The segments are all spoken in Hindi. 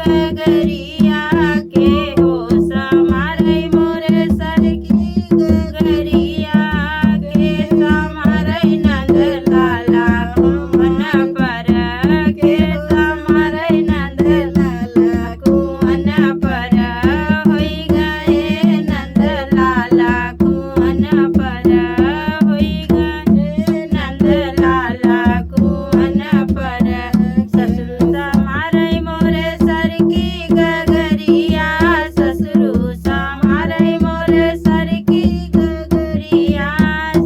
गगरिया के हो समारे मोरे सरकी गगरिया के समारे नंद लाला कुवन पर के समारे नंद लाला कुवन पर होई गए नंद लाला कुवन पर होई गए नंद लाला कुवन पर ससुर समारे मोरे सरकी गगरिया ससुर समारे मोरे सरकी गगरिया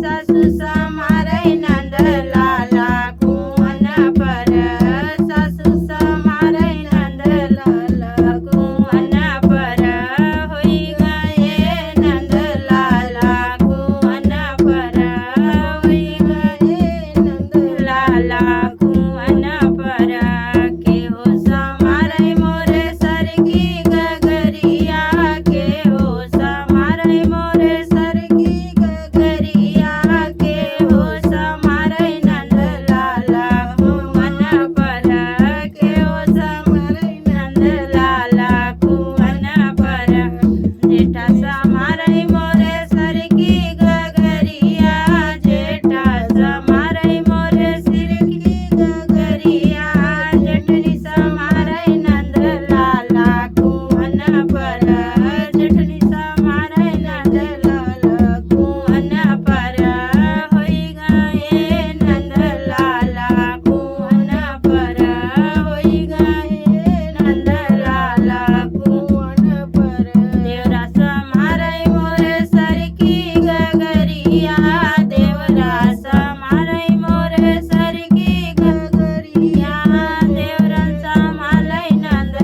ससुर समारे नंद लाला कुवन पर ससुर समारे नंद लाला कुवन पर होई गए नंद लाला कुवन पर होई गए नंद लाला कुवन पर के हो समारे मोरे सरकी गगरिया के हो समारे मोरे सरकी गगरिया के हो समारे नंद लाला कुवन पर के हो समारे नंद लाला कुवन पर जेठा समारे मोरे सरकी गगरिया जेठा समारे मोरे सरकी गगरिया जेठनी समारे नंद लाला कुवन पर जेठनी समारे नंद लाला कुवन पर होई गए नंद लाला कुवन पर होई गए नंद लाला कुवन पर देवरा समारे मोरे सरकी गगरिया देवरा समारे मोरे सरकी गगरिया देवरा समाले नंद